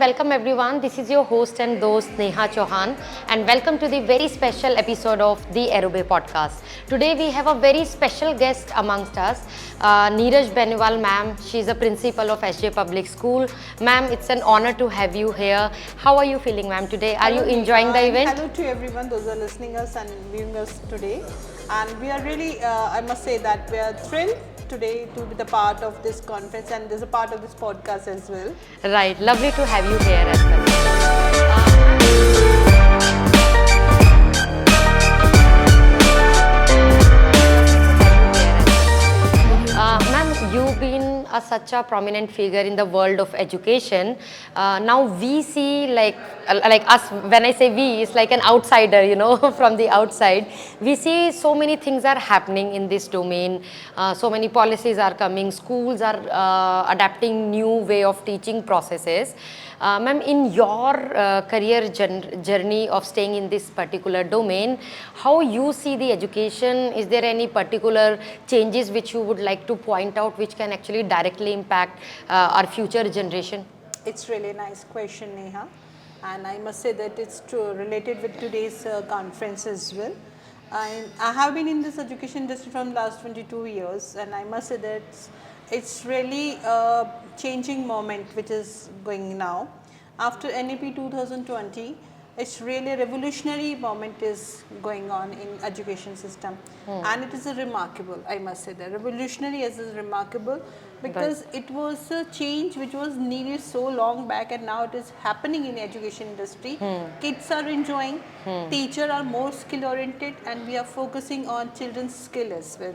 welcome everyone. This is your host and host Neha Chauhan, and welcome to the very special episode of the Aerobay podcast. Today we have a very special guest amongst us, Neeraj Beniwal ma'am. She is a principal of SJ Public School. Ma'am, it's an honor to have you here. How are you feeling, ma'am, today? Are you enjoying the event? Hello to everyone, those who are listening us and viewing us today. And we are really, I must say that we are thrilled today to be the part of this conference, and there's a part of this podcast as well. Right, lovely to have you here as well. Ma'am, you've been such a prominent figure in the world of education. Now we see like us, when I say we, it's like an outsider, from the outside. We see so many things are happening in this domain. So many policies are coming. Schools are adapting new way of teaching processes. Ma'am, in your career journey of staying in this particular domain, how you see the education? Is there any particular changes which you would like to point out which can actually directly impact our future generation? It's really a nice question, Neha. And I must say that it's true, related with today's conference as well. I have been in this education industry from last 22 years, and I must say that it's really a changing moment which is going now. After NEP 2020, it's really a revolutionary moment is going on in education system, and it is a remarkable, I must say that revolutionary is remarkable because it was a change which was needed so long back, and now it is happening in education industry. Kids are enjoying, teachers are more skill oriented, and we are focusing on children's skill as well.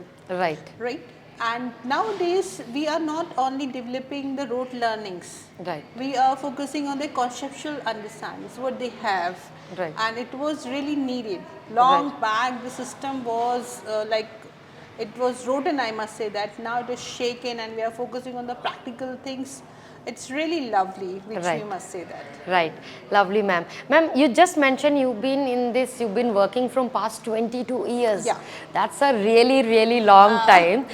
Right. And nowadays we are not only developing the rote learnings. We are focusing on the conceptual understandings, what they have. And it was really needed. Long back the system was it was rotten, I must say that. Now it is shaken and we are focusing on the practical things. It's really lovely, which you must say that. Right, lovely ma'am. Ma'am, you just mentioned you've been working from past 22 years. Yeah. That's a really long time.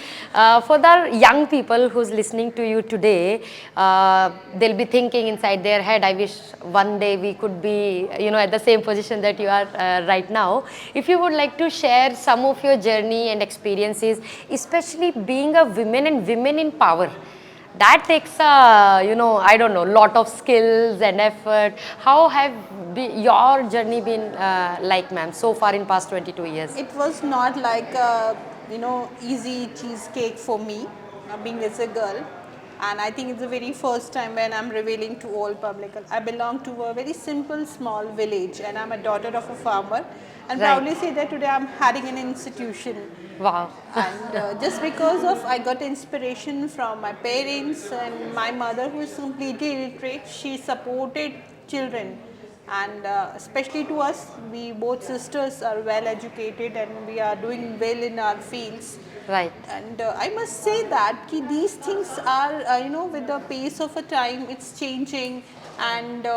For the young people who's listening to you today, they'll be thinking inside their head, I wish one day we could be, at the same position that you are right now. If you would like to share some of your journey and experiences, especially being a woman and women in power. That takes I don't know, lot of skills and effort. How have your journey been like, ma'am, so far in past 22 years? It was not like easy cheesecake for me, being as a girl. And I think it's the very first time when I'm revealing to all public. I belong to a very simple small village, and I'm a daughter of a farmer, and proudly say that today I'm heading an institution. Wow. And just because of I got inspiration from my parents and my mother, who is completely illiterate. She supported children, and especially to us, we both sisters are well educated and we are doing well in our fields. And I must say that these things are with the pace of a time, it's changing, and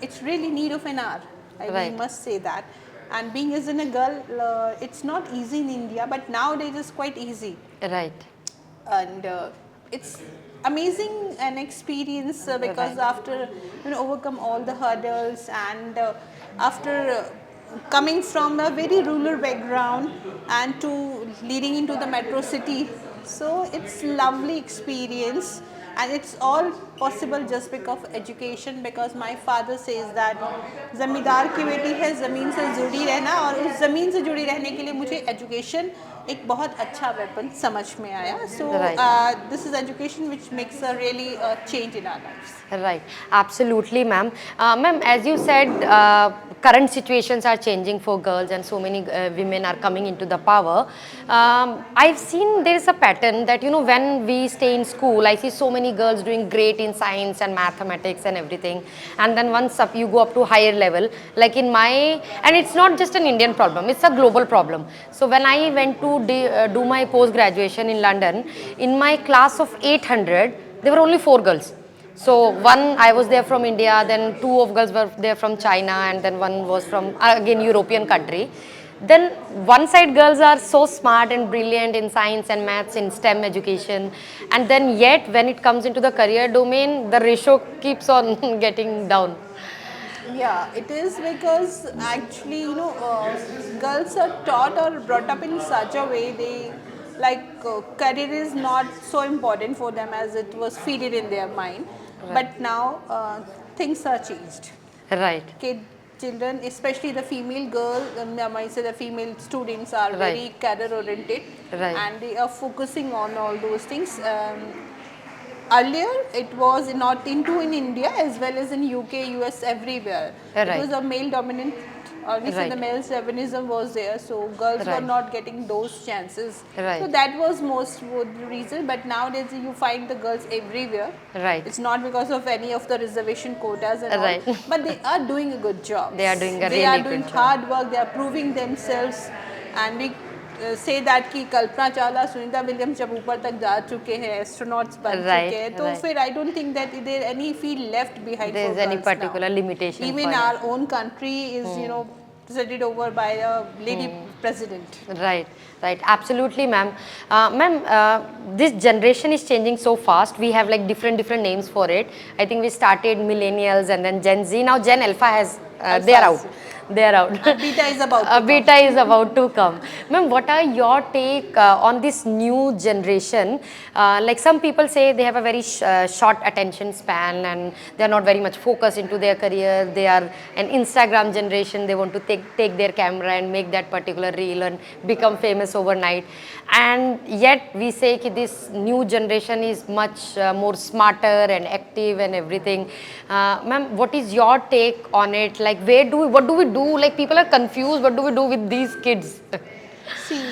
it's really need of an hour. I must say that. And being as in a girl, it's not easy in India, but nowadays it's quite easy. And it's amazing an experience because after overcome all the hurdles, and after coming from a very rural background and to leading into the metro city, so it's lovely experience. And it's all possible just because of education, because my father says that ज़मींदार की बेटी है ज़मीन से जुड़ी रहना, और उस ज़मीन से जुड़ी रहने के लिए मुझे education एक बहुत अच्छा weapon समझ में आया. So this is education which makes a really change in our lives. Right, absolutely, ma'am. Ma'am, as you said, current situations are changing for girls, and so many women are coming into the power. I've seen there is a pattern that when we stay in school, I see so many girls doing great in science and mathematics and everything, and then once you go up to higher level, like in my, and it's not just an Indian problem, it's a global problem. So when I went to do my post graduation in London, in my class of 800 there were only 4 girls. So I was there from India, then 2 of girls were there from China, and then one was from again European country. then one side girls are so smart and brilliant in science and maths in STEM education, and then yet when it comes into the career domain, the ratio keeps on getting down. Yeah, it is because actually, girls are taught or brought up in such a way they like career is not so important for them as it was feeded in their mind. Right. But now things are changed. Right. Kid children, especially the female girl, I say the female students are Right. very career oriented, Right. and they are focusing on all those things. Earlier it was not into in India as well as in UK, US, everywhere. It Right. was a male dominant, or we say the Right. male chauvinism was there, so girls were Right. not getting those chances. Right. So that was most the reason. But nowadays you find the girls everywhere. Right. It's not because of any of the reservation quotas and all, Right. but they are doing a good job. They are doing a They are really doing good job. hard work. They are proving themselves, and we say that कि Kalpana Chawla Sunita Williams जब ऊपर तक जा चुके हैं astronauts बन Right, चुके हैं तो right. फिर I don't think that there any field left behind There for is any girls particular limitation even for our own country is presided over by a lady president. Right, right, absolutely, ma'am. Ma'am, this generation is changing so fast. We have like different names for it. I think we started millennials and then Gen Z. Now Gen Alpha has, they are out. Alpha. They are out. And beta is about to come. Beta is about to come. Ma'am, what are your take on this new generation? Like some people say they have a very short attention span and they are not very much focused into their career. They are an Instagram generation. They want to take their camera and make that particular reel and become famous overnight. And yet we say that this new generation is much more smarter and active and everything. Ma'am, what is your take on it? Like what do we do? Like people are confused. What do we do with these kids? See,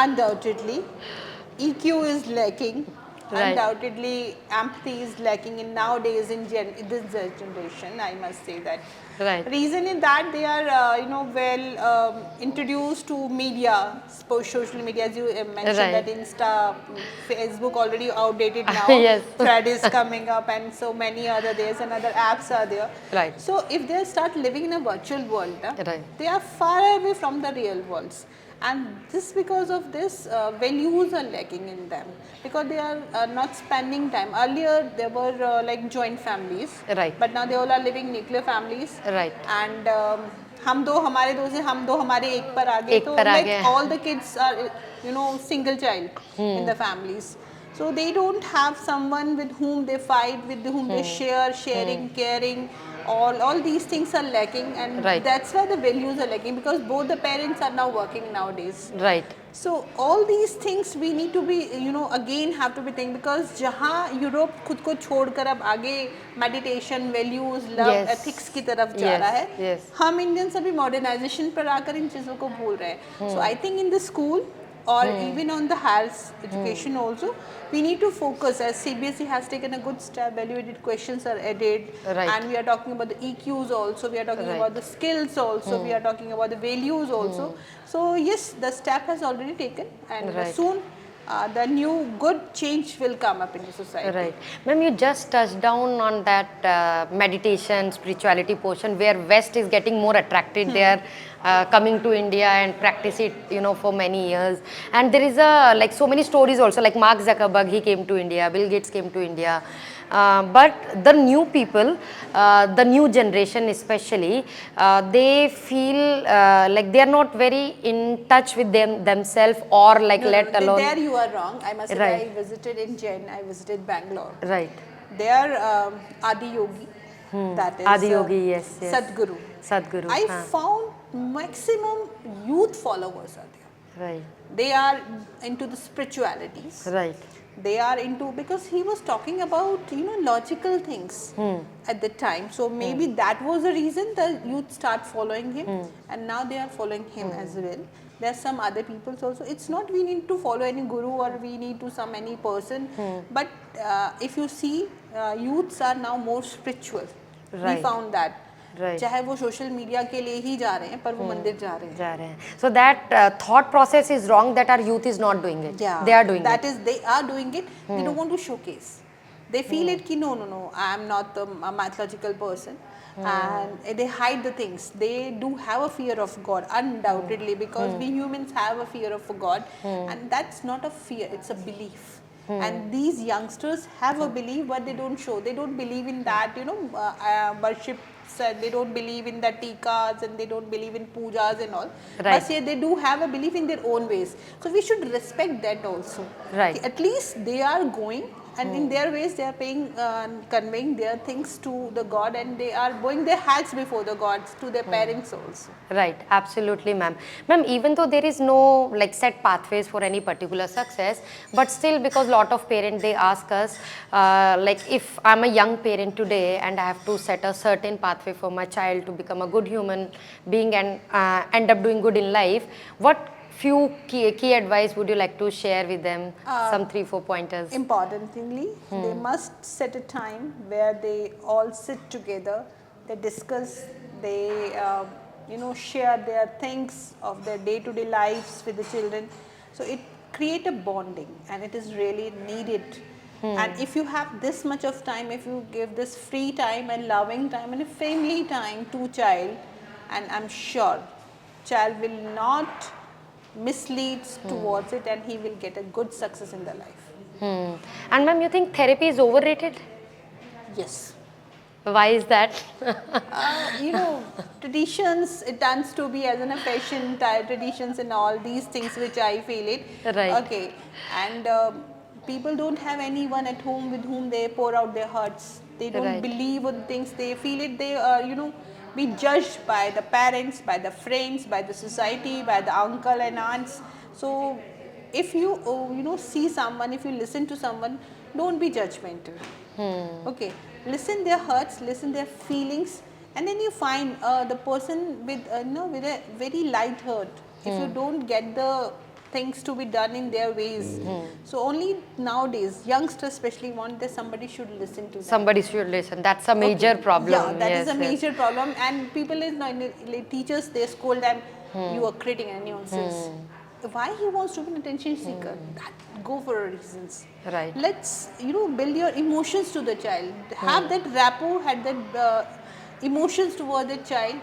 undoubtedly, EQ is lacking. Right. Undoubtedly, empathy is lacking in nowadays in this generation. I must say that. Right. Reason is that they are, introduced to media, social media, as you mentioned Right. that Insta, Facebook already outdated now. Yes. Thread is coming up, and so many other there's and other apps are there. Right. So if they start living in a virtual world, Right. they are far away from the real worlds. And this because of this values are lacking in them because they are not spending time. Earlier there were like joint families, Right. but now they all are living nuclear families. Right. And हम दो हमारे दो से हम दो हमारे एक पर आ गए एक तो पर आ like गए। all the kids are single child in the families. So they don't have someone with whom they fight, with whom they share, sharing, caring. All these things are lacking, and Right. that's why the values are lacking because both the parents are now working nowadays. Right. So all these things we need to be again have to be thinking because जहाँ Europe खुद को छोड़कर अब आगे meditation, values, love, Yes. ethics की तरफ जा Yes, रहा है yes. हम इंडियंस अभी modernization पर आकर इन चीज़ों को भूल रहे हैं. So I think in the school or even on the higher education also, we need to focus as CBSE has taken a good step, value-added questions are added, Right. and we are talking about the EQs also, we are talking Right. about the skills also, we are talking about the values also. So yes, the step has already taken, and Right. soon the new good change will come up in the society. Right. Ma'am, you just touched down on that meditation, spirituality portion where West is getting more attracted. They are coming to India and practice it, for many years. And there is like so many stories also, like Mark Zuckerberg, he came to India, Bill Gates came to India. But the new people, the new generation especially, they feel like they are not very in touch with themselves or like let alone. There you are wrong. I must say Right. I visited in Jain, I visited Bangalore. Right. There Adi Yogi, that is Adi Yogi, yes, yes. Sadhguru. Sadhguru. I found maximum youth followers are there. Right. They are into the spiritualities. Right. They are into because he was talking about logical things at the time. So maybe that was the reason the youth start following him, and now they are following him as well. There are some other people also. It's not we need to follow any guru or we need to some any person, but if you see, youths are now more spiritual. Right. We found that. Right. चाहे वो social media के लिए ही जा रहे हैं पर वो मंदिर जा रहे हैं. So that thought process is wrong that our youth is not doing it. Yeah, They are doing that it. is they are doing it. They don't want to showcase. They feel it कि no, I am not a mythological person. and they hide the things. They do have a fear of God, undoubtedly, because we humans have a fear of God, and that's not a fear, it's a belief. And these youngsters have a belief, but they don't show. They don't believe in that, worship. They don't believe in the tikas, and they don't believe in pujas and all. Right. But they do have a belief in their own ways. So we should respect that also. Right. At least they are going, and in their ways they are paying, conveying their things to the God, and they are bowing their hats before the gods to their parents also. Right, absolutely, ma'am. Ma'am, even though there is no like set pathways for any particular success, but still, because lot of parents they ask us, like if I'm a young parent today and I have to set a certain pathway for my child to become a good human being and end up doing good in life, what few key advice would you like to share with them? Some 3-4 pointers. Importantly, they must set a time where they all sit together, they discuss, they share their things of their day-to-day lives with the children. So it create a bonding, and it is really needed. And if you have this much of time, if you give this free time and loving time and a family time to child, and I'm sure child will not misleads towards it, and he will get a good success in the life. And ma'am, you think therapy is overrated? Yes. Why is that? Traditions, it tends to be as in a fashion, traditions and all these things which I feel it. Right. Okay. And people don't have anyone at home with whom they pour out their hearts. They don't Right. believe on things, they feel it, they be judged by the parents, by the friends, by the society, by the uncle and aunts. So if you see someone, if you listen to someone, don't be judgmental. Okay, listen their hurts, listen their feelings, and then you find the person with with a very light heart. If you don't get the things to be done in their ways, so only nowadays youngsters especially want that somebody should listen to them. Somebody should listen. That's a major problem. Yeah, that is Yes, a yes. major problem, and people like teachers, they scold them. You are creating a nuisance. Why he wants to be an attention seeker? That go for reasons. Right. Let's build your emotions to the child. Have that rapport, had that emotions toward the child.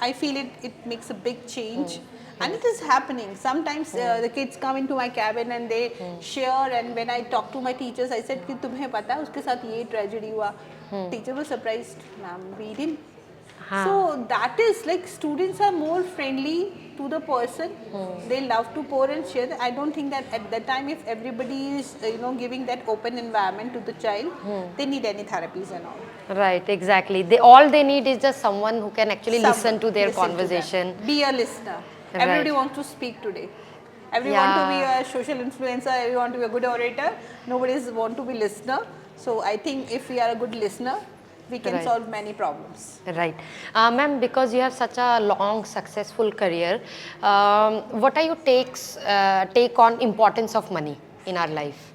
I feel it makes a big change. And it is happening. Sometimes the kids come into my cabin and they share, and when I talk to my teachers, I said कि तुम्हें पता है उसके साथ ये tragedy हुआ. Teacher was surprised, ma'am, we didn't. So that is like students are more friendly to the person. They love to pour and share. I don't think that at that time, if everybody is giving that open environment to the child, they need any therapies and all. Right, exactly. All they need is just someone who can actually listen to their Listen to them. conversation. Be a listener. Right. Everybody wants to speak today. Everyone want to be a social influencer. Everyone want to be a good orator. Nobody want to be listener. So I think if we are a good listener, we can Right. solve many problems. Right. Ma'am, because you have such a long, successful career, what are your take on importance of money in our life?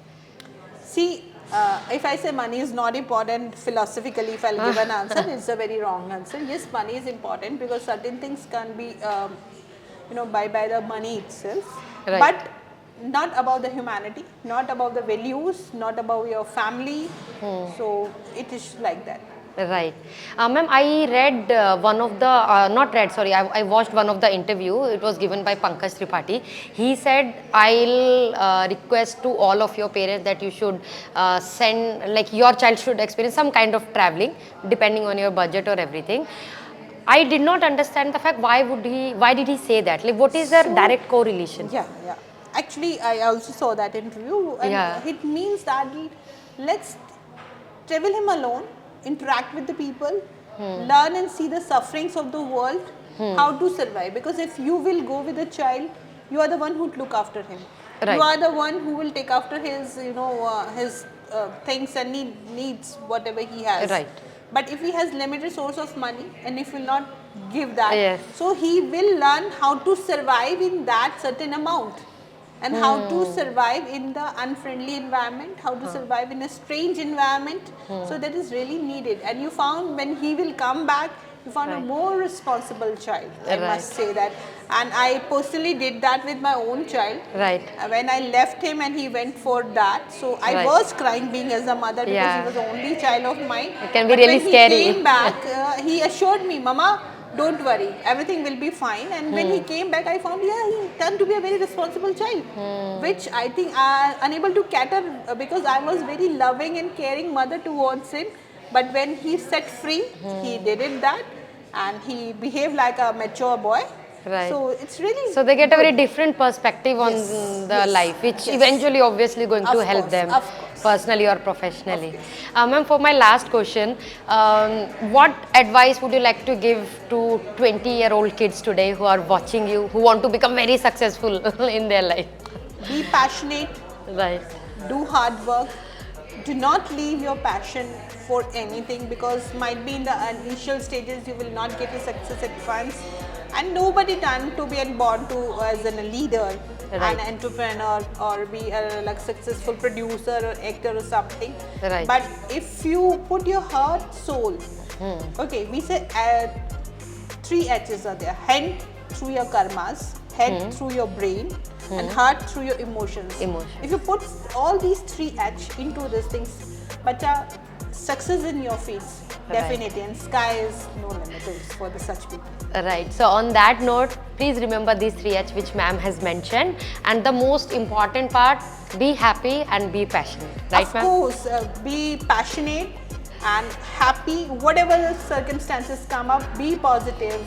See, if I say money is not important philosophically, if I'll give an answer, it's a very wrong answer. Yes, money is important because certain things can be, by the money itself. Right. But not about the humanity, not about the values, not about your family. So it is like that. Right. Ma'am, I read one of the, not read, sorry, I watched one of the interview. It was given by Pankaj Tripathi. He said, I'll request to all of your parents that you should send, like your child should experience some kind of traveling, depending on your budget or everything. I did not understand the fact, why did he say that? Like, what is the direct correlation? Yeah. Actually, I also saw that interview, and Yeah. it means that let's travel him alone, interact with the people, learn and see the sufferings of the world, how to survive. Because if you will go with a child, you are the one who would look after him. Right. You are the one who will take after his, his things and needs whatever he has. Right. But if he has limited source of money and if will not give that, Yes. so he will learn how to survive in that certain amount. And how to survive in the unfriendly environment, how to survive in a strange environment. So that is really needed. And you found when he will come back, You found a Right. more responsible child. I Right. must say that. And I personally did that with my own child. Right. When I left him and he went for that, so I Right. was crying being as a mother because Yeah. he was the only child of mine. It can be But really when scary. he came back, he assured me, Mama, don't worry, everything will be fine. And when he came back, I found, yeah, he turned to be a very responsible child, which I think I unable to cater because I was very loving and caring mother towards him. But when he set free, he did it that, and he behaved like a mature boy. Right. So it's really So they get a good. very different perspective on Yes, the yes, life, which yes. eventually obviously going to Of help course, them of course. personally or professionally. Ma'am, for my last question, what advice would you like to give to 20-year-old kids today who are watching you, who want to become very successful in their life? Be passionate, Right. do hard work, do not leave your passion for anything, because might be in the initial stages you will not get your success at once, and nobody done to be and born to as a leader, Right. an entrepreneur, or be a like successful producer or actor or something. Right. But if you put your heart, soul, okay, we say 3 H's are there: head through your karmas, head through your brain, and heart through your emotions. Emotions. If you put all these 3 H into these things, bacha, success in your face, definitely, and sky is no limit for the such people. Right. So on that note, please remember these 3 H which ma'am has mentioned, and the most important part, be happy and be passionate. Right, Of ma'am? course, be passionate and happy, whatever the circumstances come up, be positive.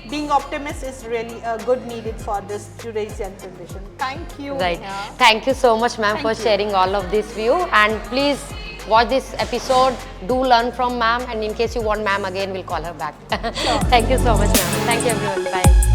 Being optimist is really good needed for this today's young generation. Thank you. Right. Neha. Thank you so much, ma'am, Thank for you. sharing all of this view. And please watch this episode. Do learn from ma'am. And in case you want ma'am again, we'll call her back. Sure. Thank you so much, ma'am. Thank you, everyone. Bye.